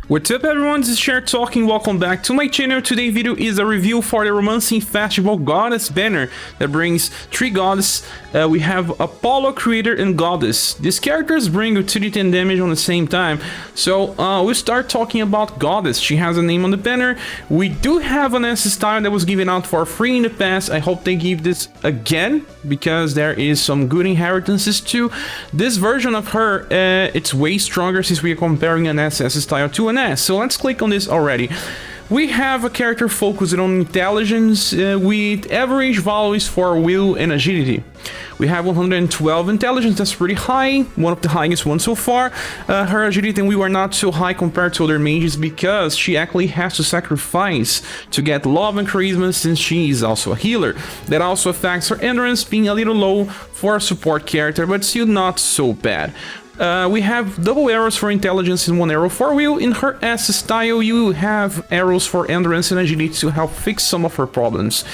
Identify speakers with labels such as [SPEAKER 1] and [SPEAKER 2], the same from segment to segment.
[SPEAKER 1] What's up everyone, this is Cher talking, welcome back to my channel. Today's video is a review for the Romancing Festival Goddess banner that brings 3 goddesses. We have Apollo, Creator, and Goddess. These characters bring utility and damage on the same time. So we'll start talking about Goddess. She has a name on the banner. We do have an S style that was given out for free in the past. I hope they give this again, because there is some good inheritances too. This version of her, it's way stronger since we are comparing an SS style to an S. So let's click on this already. We have a character focused on intelligence with average values for will and agility. We have 112 intelligence, that's pretty high, one of the highest ones so far. Her agility and will are not so high compared to other mages because she actually has to sacrifice to get love and charisma since she is also a healer. That also affects her endurance being a little low for a support character, but still not so bad. We have double arrows for intelligence and 1 arrow for will. In her S style, you have arrows for endurance and agility to help fix some of her problems.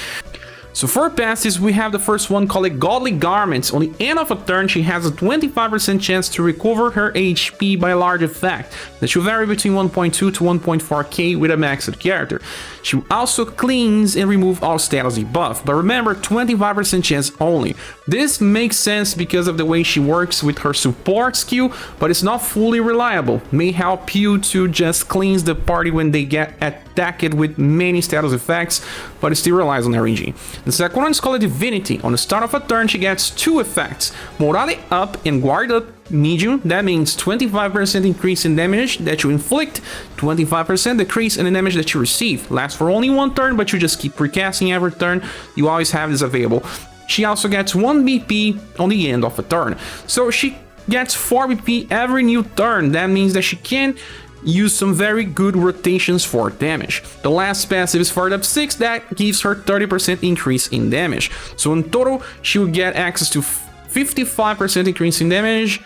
[SPEAKER 1] So for passes, we have the first one called Godly Garments. On the end of a turn, she has a 25% chance to recover her HP by a large effect. That should vary between 1.2 to 1.4k with a maxed character. She will also cleanse and remove all status debuff, but remember, 25% chance only. This makes sense because of the way she works with her support skill, but it's not fully reliable. May help you to just cleanse the party when they get attacked with many status effects, but it still relies on RNG. The second one is called Divinity. On the start of a turn, she gets 2 effects: Morale Up and Guard Up Medium. That means 25% increase in damage that you inflict, 25% decrease in the damage that you receive. Lasts for only 1 turn, but you just keep recasting every turn. You always have this available. She also gets 1 BP on the end of a turn. So she gets 4 BP every new turn. That means that she can use some very good rotations for damage. The last passive is Fired Up 6, that gives her 30% increase in damage. So in total, she will get access to 55% increase in damage,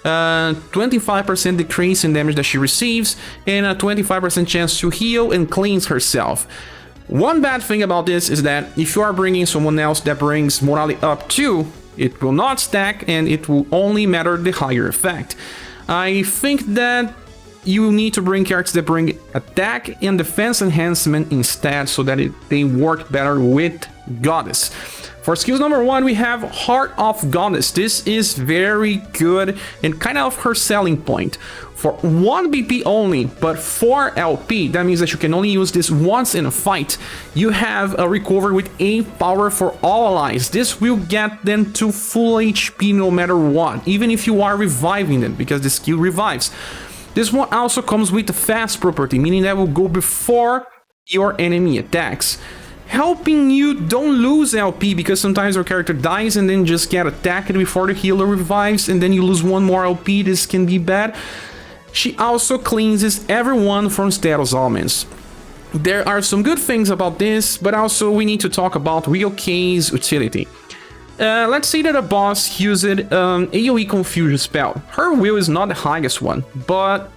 [SPEAKER 1] 25% decrease in damage that she receives, and a 25% chance to heal and cleanse herself. One bad thing about this is that if you are bringing someone else that brings Morale Up too, it will not stack and it will only matter the higher effect. I think that you need to bring characters that bring attack and defense enhancement instead, so that they work better with Goddess. For skills number 1, we have Heart of Goddess. This is very good and kind of her selling point. For 1 BP only, but 4 LP, that means that you can only use this once in a fight. You have a recover with 8 power for all allies. This will get them to full HP no matter what, even if you are reviving them, because the skill revives. This one also comes with the fast property, meaning that will go before your enemy attacks, helping you don't lose LP, because sometimes your character dies and then just get attacked before the healer revives and then you lose 1 more LP. This can be bad. She also cleanses everyone from status ailments. There are some good things about this, but also we need to talk about real case utility. Let's say that a boss used AoE Confusion spell. Her will is not the highest one, but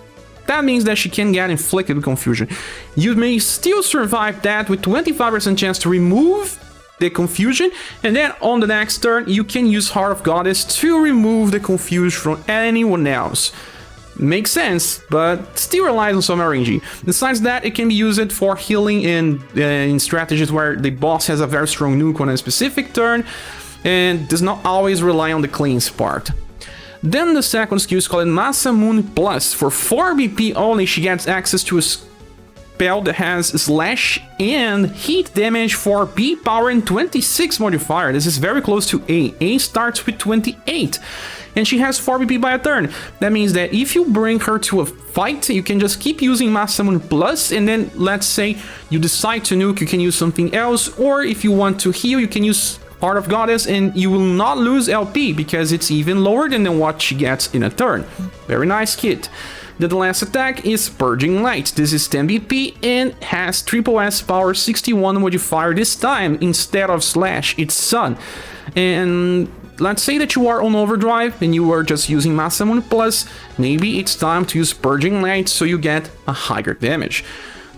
[SPEAKER 1] that means that she can get inflicted with confusion. You may still survive that with 25% chance to remove the confusion, and then on the next turn you can use Heart of Goddess to remove the confusion from anyone else. Makes sense, but still relies on some RNG. Besides that, it can be used for healing in strategies where the boss has a very strong nuke on a specific turn and does not always rely on the cleanse part. Then the second skill is called Masamune Plus. For 4 BP only, she gets access to a spell that has slash and heat damage for B power and 26 modifier. This is very close to A. A starts with 28. And she has 4 BP by a turn. That means that if you bring her to a fight, you can just keep using Masamune Plus, and then let's say you decide to nuke, you can use something else, or if you want to heal, you can use Heart of Goddess, and you will not lose LP because it's even lower than what she gets in a turn. Very nice kit. The last attack is Purging Light. This is 10 BP and has triple S power 61 modifier this time instead of slash, it's sun. And let's say that you are on overdrive and you are just using Masamune Plus, maybe it's time to use Purging Light so you get a higher damage.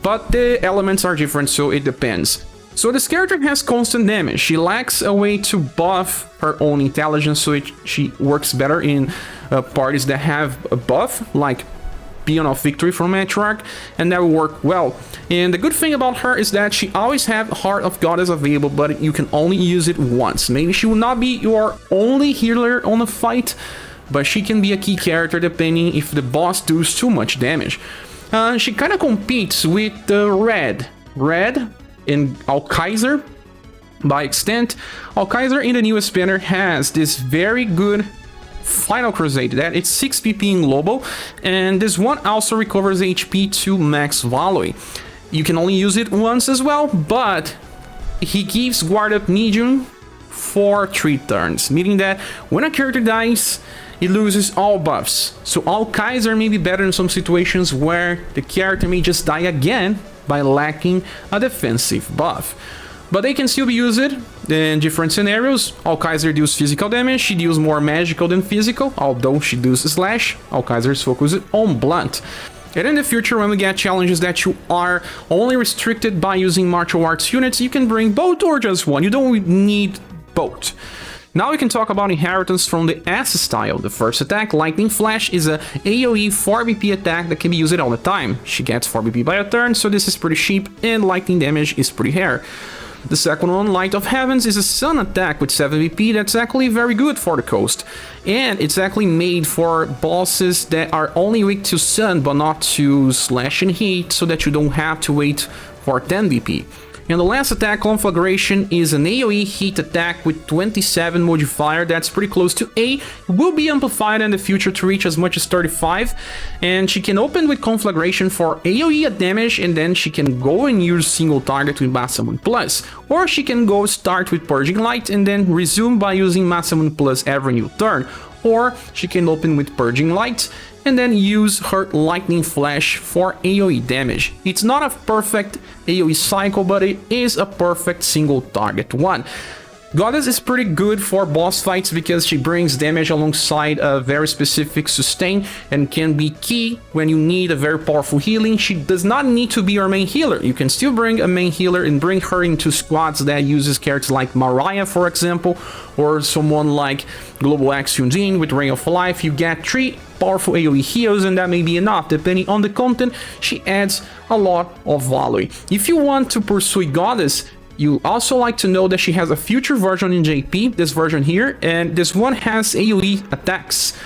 [SPEAKER 1] But the elements are different, so it depends. So this character has constant damage. She lacks a way to buff her own intelligence, so she works better in parties that have a buff, like Beacon of Victory from Matriarch, and that will work well. And the good thing about her is that she always have Heart of Goddess available, but you can only use it once. Maybe she will not be your only healer on a fight, but she can be a key character depending if the boss does too much damage. She kind of competes with Red and Alkaiser. By extent, Alkaiser in the newest banner has this very good Final Crusade that it's 6 PP in global, and this one also recovers HP to max value. You can only use it once as well, but he gives Guard Up Medium for 3 turns, meaning that when a character dies, it loses all buffs. So Alkaiser may be better in some situations where the character may just die again by lacking a defensive buff. But they can still be used in different scenarios. Alkaiser deals physical damage, she deals more magical than physical, although she does slash. Alkaiser is focused on blunt. And in the future, when we get challenges that you are only restricted by using martial arts units, you can bring both or just one. You don't need both. Now we can talk about inheritance from the S style. The first attack, Lightning Flash, is a AoE 4BP attack that can be used all the time. She gets 4BP by a turn, so this is pretty cheap, and lightning damage is pretty rare. The second one, Light of Heavens, is a sun attack with 7 BP that's actually very good for the coast. And it's actually made for bosses that are only weak to sun but not to slash and heat, so that you don't have to wait for 10 BP. And the last attack, Conflagration, is an AoE heat attack with 27 modifier that's pretty close to A. It will be amplified in the future to reach as much as 35. And she can open with Conflagration for AoE damage, and then she can go and use single target with Masamune Plus. Or she can go start with Purging Light and then resume by using Masamune Plus every new turn. Or she can open with Purging Light and then use her Lightning Flash for AoE damage. It's not a perfect AoE cycle, but it is a perfect single target one. Goddess is pretty good for boss fights because she brings damage alongside a very specific sustain and can be key when you need a very powerful healing. She does not need to be your main healer. You can still bring a main healer and bring her into squads that uses characters like Mariah, for example, or someone like Global X Yundin with Ring of Life. You get 3 powerful AoE heals, and that may be enough. Depending on the content, she adds a lot of value. If you want to pursue Goddess, you also like to know that she has a future version in JP, this version here, and this one has AoE attacks.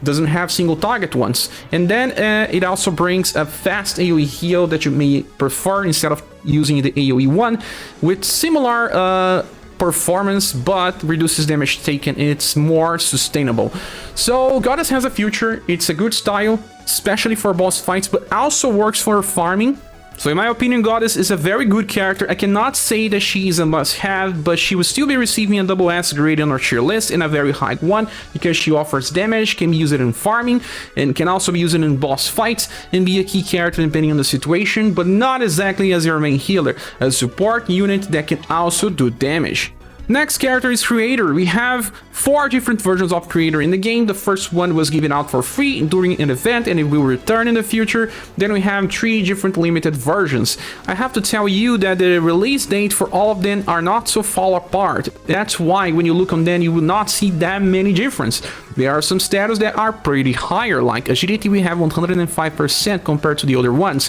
[SPEAKER 1] Doesn't have single target ones. And then it also brings a fast AoE heal that you may prefer instead of using the AoE one, with similar performance but reduces damage taken. It's more sustainable. So Goddess has a future. It's a good style, especially for boss fights, but also works for farming. So in my opinion, Goddess is a very good character. I cannot say that she is a must-have, but she will still be receiving a double S grade on our tier list and a very high one because she offers damage, can be used in farming, and can also be used in boss fights and be a key character depending on the situation, but not exactly as your main healer, a support unit that can also do damage. Next character is Creator. We have 4 different versions of Creator in the game. The first one was given out for free during an event and it will return in the future. Then we have 3 different limited versions. I have to tell you that the release date for all of them are not so far apart. That's why when you look on them, you will not see that many difference. There are some status that are pretty higher, like Agility we have 105% compared to the other ones.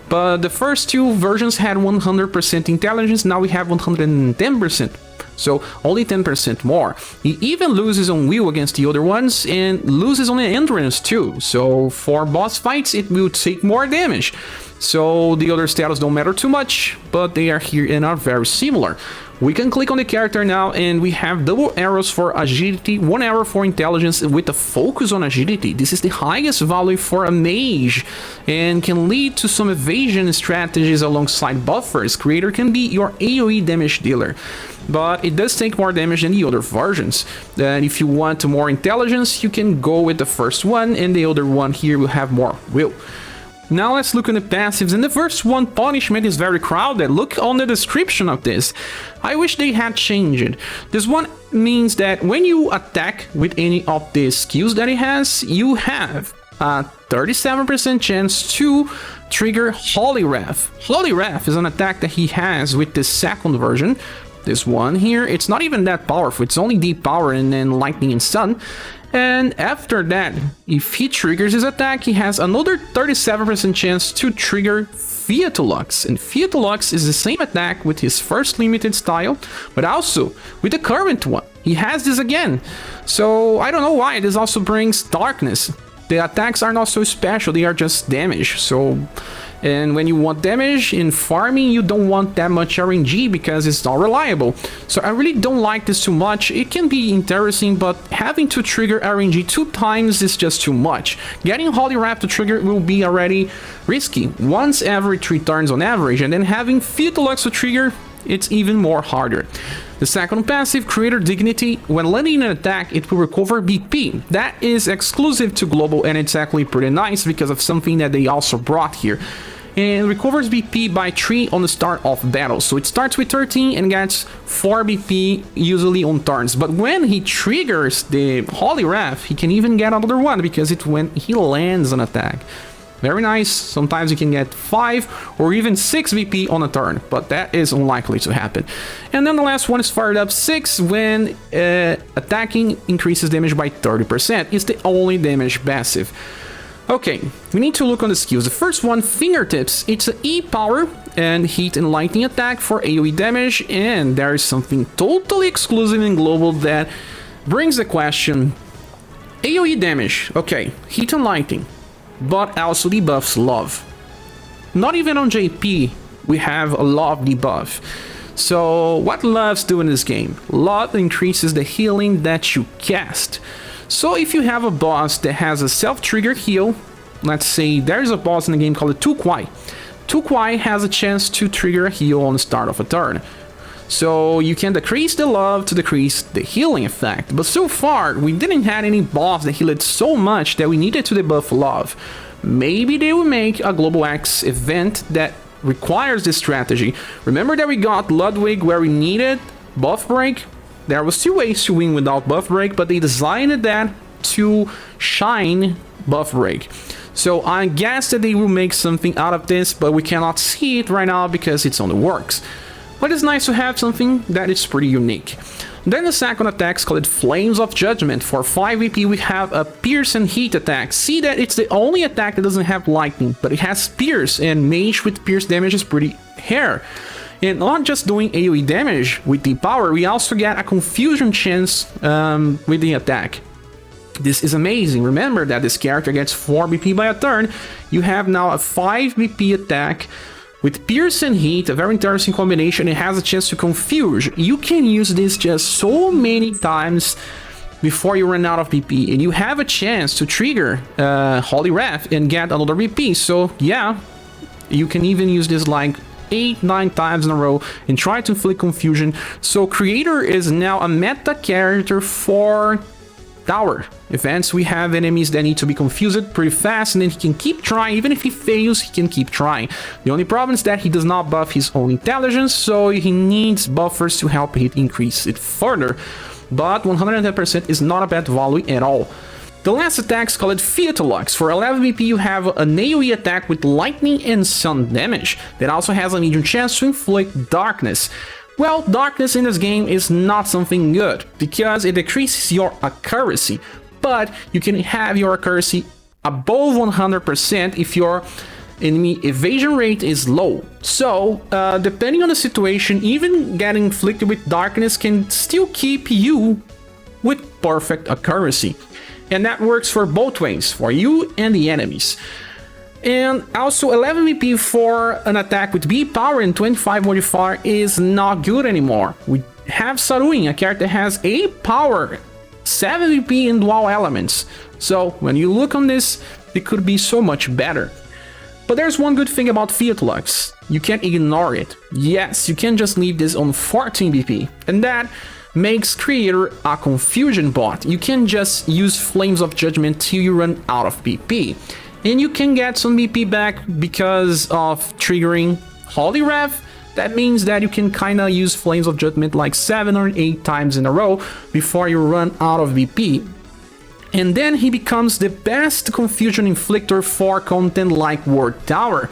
[SPEAKER 1] But the first 2 versions had 100% intelligence, now we have 110%. So only 10% more. He even loses on will against the other ones and loses on the endurance too. So for boss fights it will take more damage. So the other status don't matter too much, but they are here and are very similar. We can click on the character now and we have double arrows for agility, 1 arrow for intelligence with a focus on agility. This is the highest value for a mage and can lead to some evasion strategies alongside buffers. Creator can be your AoE damage dealer, but it does take more damage than the other versions. Then if you want more intelligence, you can go with the first one and the other one here will have more will. Now let's look at the passives, and the first one, Punishment, is very crowded. Look on the description of this. I wish they had changed it. This one means that when you attack with any of the skills that it has, you have a 37% chance to trigger Holy Wrath. Holy Wrath is an attack that he has with the second version. This one here, it's not even that powerful. It's only deep power and then lightning and sun. And after that, if he triggers his attack, he has another 37% chance to trigger Fiatolux. And Fiatolux is the same attack with his first limited style, but also with the current one. He has this again. So I don't know why. This also brings darkness. The attacks are not so special, they are just damage. So, and when you want damage in farming, you don't want that much RNG because it's not reliable. So I really don't like this too much. It can be interesting, but having to trigger RNG 2 times is just too much. Getting Holy Wrath to trigger will be already risky, once every 3 turns on average, and then having Fiatolux to trigger, it's even more harder. The second passive, Creator Dignity, when landing an attack, it will recover BP. That is exclusive to Global, and it's actually pretty nice because of something that they also brought here. And it recovers BP by 3 on the start of battle. So it starts with 13 and gets 4 BP usually on turns. But when he triggers the Holy Wrath, he can even get another one because it's when he lands an attack. Very nice. Sometimes you can get 5 or even 6 VP on a turn, but that is unlikely to happen. And then the last one is fired up 6 when attacking increases damage by 30%. It's the only damage passive. Okay, we need to look on the skills. The first one, Fingertips. It's an E power and heat and lightning attack for AoE damage, and there is something totally exclusive in Global that brings the question. AoE damage, okay, heat and lightning, but also debuffs love. Not even on JP we have a love debuff. So what loves do in this game? Love increases the healing that you cast. So if you have a boss that has a self-trigger heal, let's say there's a boss in the game called Tukwai. Tukwai has a chance to trigger a heal on the start of a turn. So you can decrease the love to decrease the healing effect. But so far, we didn't have any boss that healed so much that we needed to debuff love. Maybe they will make a Global X event that requires this strategy. Remember that we got Ludwig where we needed buff break? There was 2 ways to win without buff break, but they designed that to shine buff break. So I guess that they will make something out of this, but we cannot see it right now because it's on the works. But it's nice to have something that is pretty unique. Then the second attack is called Flames of Judgment. For 5 VP we have a Pierce and Heat attack. See that it's the only attack that doesn't have lightning, but it has Pierce, and Mage with Pierce damage is pretty rare. And not just doing AoE damage with the power, we also get a confusion chance with the attack. This is amazing. Remember that this character gets 4 BP by a turn. You have now a 5 BP attack with Pierce and Heat, a very interesting combination. It has a chance to confuse. You can use this just so many times before you run out of BP, and you have a chance to trigger Holy Wrath and get another BP. So yeah, you can even use this like 8-9 times in a row and try to inflict confusion. So Creator is now a meta character for tower events. We have enemies that need to be confused pretty fast, and then he can keep trying. Even if he fails, he can keep trying. The only problem is that he does not buff his own intelligence, so he needs buffers to help it increase it further. But 110% is not a bad value at all. The last attack is called Fiatolux. For 11 BP you have an AoE attack with lightning and sun damage that also has a medium chance to inflict darkness. Well, darkness in this game is not something good because it decreases your accuracy, but you can have your accuracy above 100% if your enemy evasion rate is low. So, depending on the situation, even getting inflicted with darkness can still keep you with perfect accuracy. And that works for both ways, for you and the enemies. And also 11 VP for an attack with B power and 25 modifier is not good anymore. We have Saruin, a character that has 8 power, 7 VP in dual elements. So when you look on this, it could be so much better. But there's one good thing about Fiatolux. You can't ignore it. Yes, you can just leave this on 14 BP. And that makes Creator a confusion bot. You can just use Flames of Judgment till you run out of BP. And you can get some BP back because of triggering Holy Wrath. That means that you can kinda use Flames of Judgment like 7 or 8 times in a row before you run out of BP. And then he becomes the best confusion inflictor for content like Ward Tower.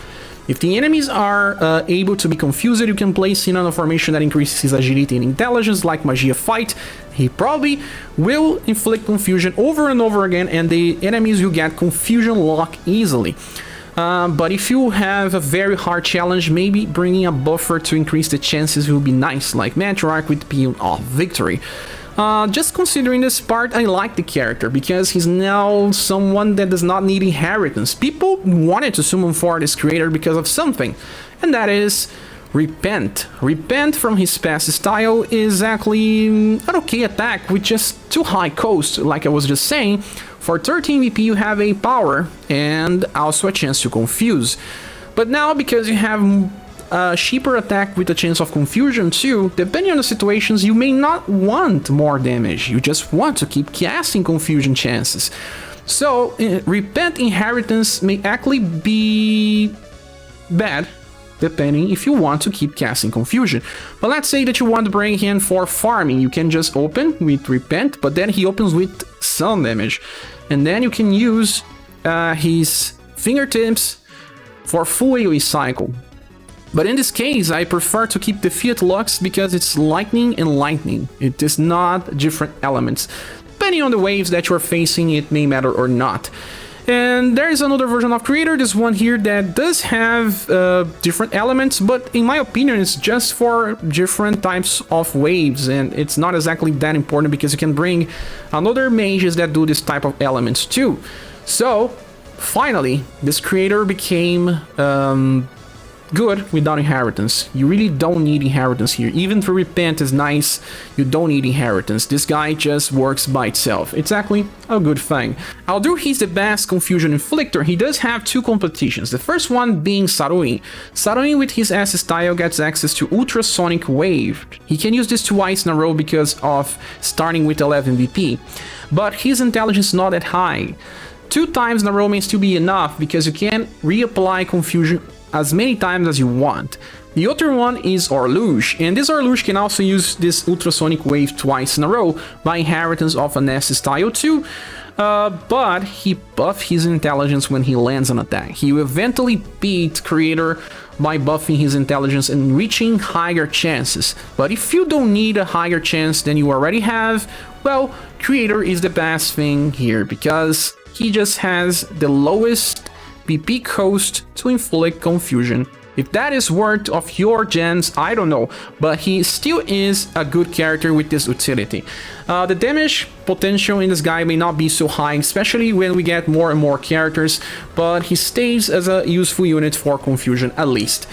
[SPEAKER 1] If the enemies are able to be confused, you can place him on a formation that increases his agility and intelligence, like Magia Fight. He probably will inflict confusion over and over again, and the enemies will get confusion lock easily. But if you have a very hard challenge, maybe bringing a buffer to increase the chances will be nice, like Matriarch with Peon of Victory. Just considering this part, I like the character, because he's now someone that does not need inheritance. People wanted to summon for this creator because of something, and that is Repent. Repent from his past style is actually an okay attack with just too high cost, like I was just saying. For 13 VP you have a power and also a chance to confuse. But now, because you have a cheaper attack with a chance of confusion too, depending on the situations, you may not want more damage, you just want to keep casting confusion chances. So Repent Inheritance may actually be bad, depending if you want to keep casting confusion. But let's say that you want to bring him for farming, you can just open with Repent, but then he opens with some damage, and then you can use his fingertips for full AoE cycle. But in this case, I prefer to keep the Fiat Lux because it's lightning and lightning. It is not different elements. Depending on the waves that you're facing, it may matter or not. And there is another version of Creator, this one here, that does have different elements, but in my opinion it's just for different types of waves, and it's not exactly that important because you can bring another mages that do this type of elements too. So finally, this Creator became good without inheritance. You really don't need inheritance here. Even for Repent is nice, you don't need inheritance. This guy just works by itself. It's actually a good thing. Although he's the best confusion inflictor, he does have two competitions. The first one being Saruin. Saruin with his S style gets access to Ultrasonic Wave. He can use this twice in a row because of starting with 11 VP. But his intelligence is not that high. 2 times in a row may still be enough because you can reapply confusion as many times as you want. The other one is Orlush, and this Orlush can also use this Ultrasonic Wave twice in a row by inheritance of an S style too, but he buffs his intelligence when he lands an attack. He will eventually beat Creator by buffing his intelligence and reaching higher chances. But if you don't need a higher chance than you already have, well, Creator is the best thing here because he just has the lowest PP cost to inflict confusion. If that is worth of your gens, I don't know, but he still is a good character with this utility. The damage potential in this guy may not be so high, especially when we get more and more characters, but he stays as a useful unit for confusion at least.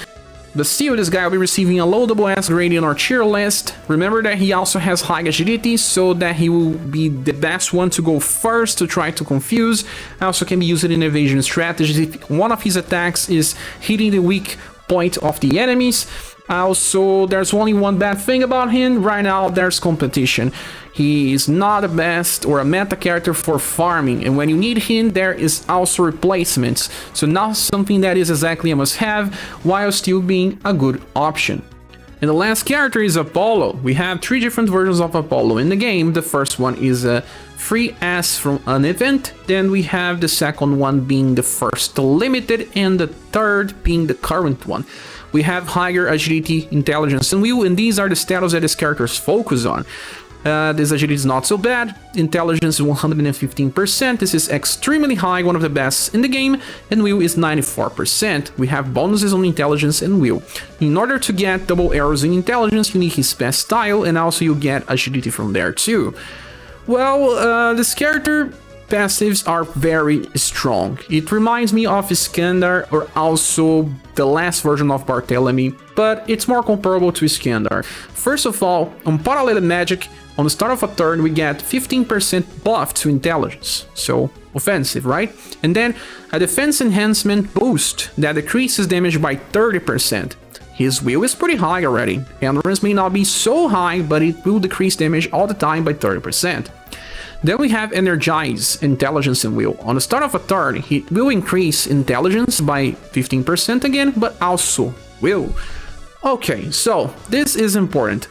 [SPEAKER 1] But still, this guy will be receiving a low SS grade on our cheer list. Remember that he also has high agility, so that he will be the best one to go first to try to confuse. Also can be used in evasion strategies if one of his attacks is hitting the weak point of the enemies. Also, there's only one bad thing about him. Right now, there's competition. He is not the best or a meta character for farming, and when you need him, there is also replacements. So not something that is exactly a must-have, while still being a good option. And the last character is Apollo. We have 3 different versions of Apollo in the game. The first one is a free S from an event, then we have the second one being the first limited, and the third being the current one. We have higher agility, intelligence, and will, and these are the status that this characters focus on. This agility is not so bad, intelligence is 115%, this is extremely high, one of the best in the game, and will is 94%. We have bonuses on intelligence and will. In order to get double arrows in intelligence, you need his best style, and also you get agility from there too. Well, this character passives are very strong. It reminds me of Iskandar or also the last version of Barthélemy, but it's more comparable to Iskandar. First of all, on Parallel Magic, on the start of a turn we get 15% buff to intelligence, so offensive, right? And then a defense enhancement boost that decreases damage by 30%. His will is pretty high already. Endurance may not be so high, but it will decrease damage all the time by 30%. Then we have Energize, Intelligence and Will. On the start of a turn, it will increase Intelligence by 15% again, but also Will. Okay, so this is important.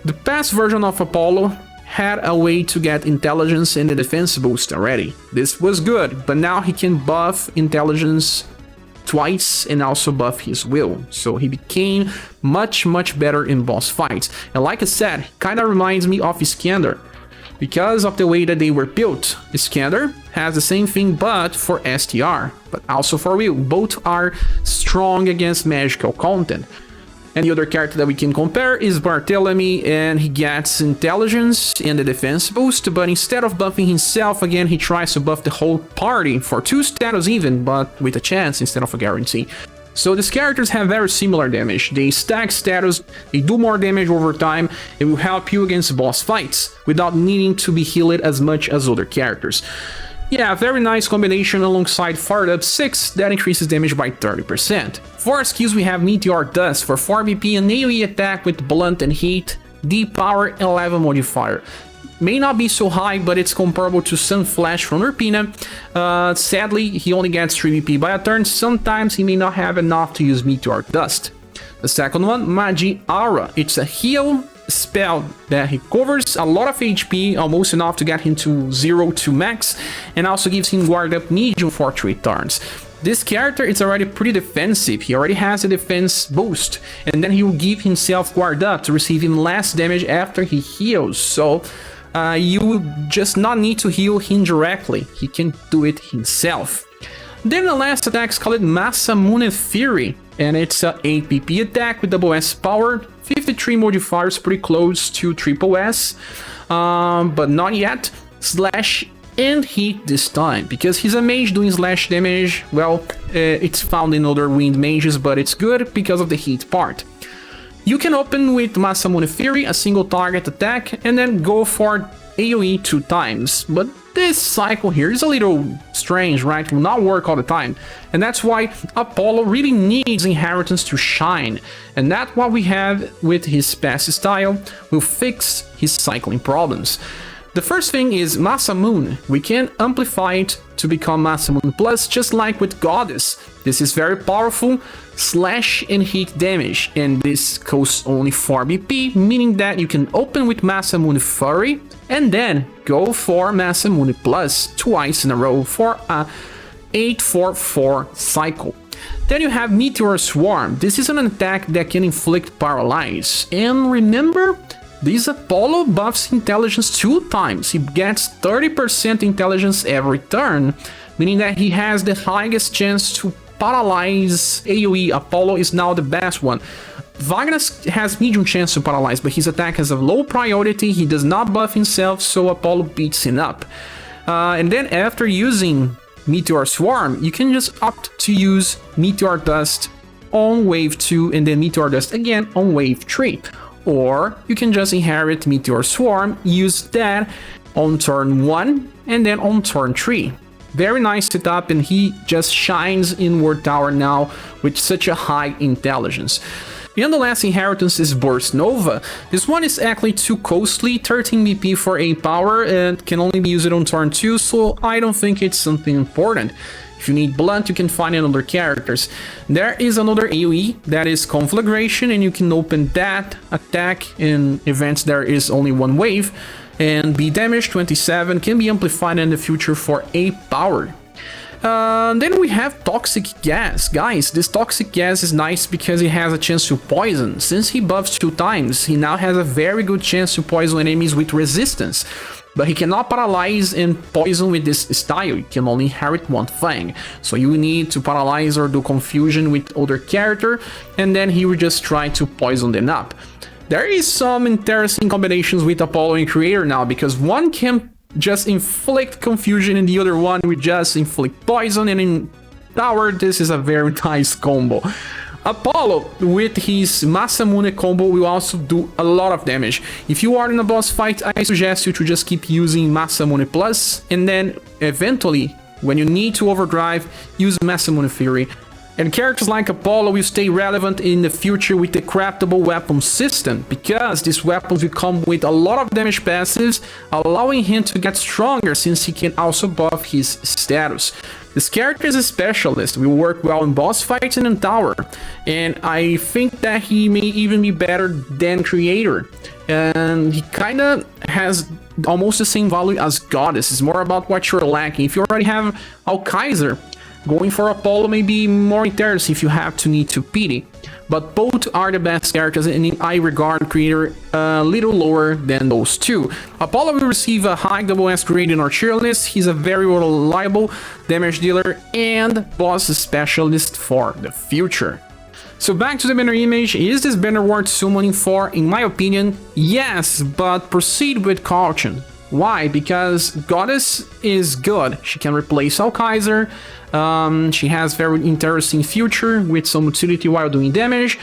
[SPEAKER 1] The past version of Apollo had a way to get intelligence and the defense boost already. This was good, but now he can buff intelligence twice and also buff his will, so he became much better in boss fights. And like I said, kind of reminds me of Iskander because of the way that they were built. Iskander has the same thing but for STR, but also for will. Both are strong against magical content. And the other character that we can compare is Barthélemy, and he gets intelligence and the defense boost, but instead of buffing himself again, he tries to buff the whole party for 2 status even, but with a chance instead of a guarantee. So these characters have very similar damage. They stack status, they do more damage over time, and will help you against boss fights without needing to be healed as much as other characters. Yeah, very nice combination alongside Fired Up 6 that increases damage by 30%. For our skills, we have Meteor Dust for 4 BP, an AoE attack with Blunt and Heat, Deep Power, 11 modifier. May not be so high, but it's comparable to Sun Flash from Urpina. Sadly, he only gets 3 BP by a turn. Sometimes he may not have enough to use Meteor Dust. The second one, Magi Aura. It's a heal spell that he covers a lot of HP, almost enough to get him to 0 to max, and also gives him guard up medium for 3 turns. This character is already pretty defensive. He already has a defense boost, and then he will give himself guard up to receive him less damage after he heals. So you will just not need to heal him directly. He can do it himself. Then the last attack is called Masamune Fury, and it's a 8 PP attack with double S power, 53 modifiers, pretty close to triple S, but not yet. Slash and Heat this time, because he's a mage doing slash damage. Well, it's found in other wind mages, but it's good because of the heat part. You can open with Masamune Fury, a single target attack, and then go for AoE 2 times, but this cycle here is a little strange, right? Will not work all the time, and that's why Apollo really needs Inheritance to shine, and that's what we have with his passive style will fix his cycling problems. The first thing is Masamune. We can amplify it to become Masamune Plus, just like with Goddess. This is very powerful, slash and heat damage, and this costs only 4 BP, meaning that you can open with Masamune Fury and then go for Masamune Plus twice in a row for a 8-4-4 cycle. Then you have Meteor Swarm. This is an attack that can inflict paralyze, and remember, this Apollo buffs intelligence 2 times. He gets 30% intelligence every turn, meaning that he has the highest chance to paralyze AoE. Apollo is now the best one. Wagner has medium chance to paralyze, but his attack has a low priority. He does not buff himself, so Apollo beats him up. And then after using Meteor Swarm, you can just opt to use Meteor Dust on wave 2 and then Meteor Dust again on wave 3. Or you can just inherit Meteor Swarm, use that on turn 1 and then on turn 3. Very nice setup, and he just shines in Ward Tower now with such a high intelligence. And the last inheritance is Burst Nova. This one is actually too costly, 13 BP for 8 power, and can only be used on turn 2, so I don't think it's something important. If you need Blunt, you can find in other characters. There is another AoE that is Conflagration, and you can open that attack in events there is only 1 wave, and be damage 27, can be amplified in the future for 8 power. Then we have Toxic Gas. Guys, this Toxic Gas is nice because he has a chance to poison. Since he buffs 2 times, he now has a very good chance to poison enemies with resistance. But he cannot paralyze and poison with this style. He can only inherit one thing. So you need to paralyze or do confusion with other character, and then he will just try to poison them up. There is some interesting combinations with Apollo and Creator now, because one can just inflict confusion and the other one will just inflict poison, and in Tower this is a very nice combo. Apollo with his Masamune combo will also do a lot of damage. If you are in a boss fight, I suggest you to just keep using Masamune Plus, and then eventually when you need to overdrive, use Masamune Fury. And characters like Apollo will stay relevant in the future with the craftable weapon system, because these weapons will come with a lot of damage passives, allowing him to get stronger since he can also buff his status. This character is a specialist, will work well in boss fights and in tower, and I think that he may even be better than Creator. And he kinda has almost the same value as Goddess. It's more about what you're lacking. If you already have Alkaiser, going for Apollo may be more interesting if you have to need to pity. But both are the best characters, and I regard Creator a little lower than those two. Apollo will receive a high double S grade in our tier list. He's a very reliable damage dealer and boss specialist for the future. So back to the banner image, is this banner worth summoning for? In my opinion, yes, but proceed with caution. Why? Because Goddess is good. She can replace Alkaiser. She has very interesting future with some utility while doing damage.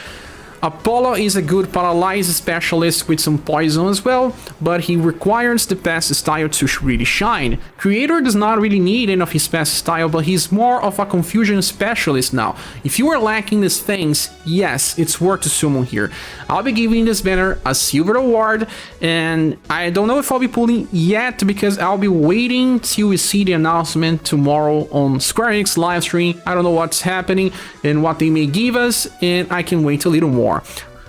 [SPEAKER 1] Apollo is a good paralyze specialist with some poison as well, but he requires the passive style to really shine. Creator does not really need any of his passive style, but he's more of a confusion specialist now. If you are lacking these things, yes, it's worth to summon here. I'll be giving this banner a silver award, and I don't know if I'll be pulling yet because I'll be waiting till we see the announcement tomorrow on Square Enix livestream. I don't know what's happening and what they may give us, and I can wait a little more.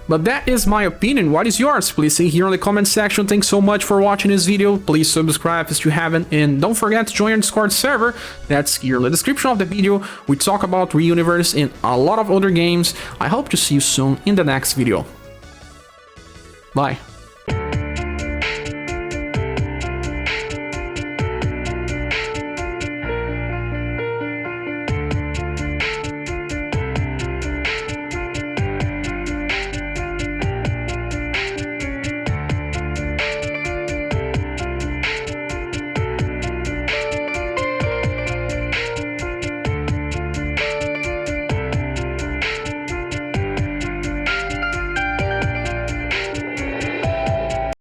[SPEAKER 1] But that is my opinion. What is yours? Please say here in the comment section. Thanks so much for watching this video. Please subscribe if you haven't, and don't forget to join our Discord server. That's here in the description of the video. We talk about UniverSe and a lot of other games. I hope to see you soon in the next video. Bye.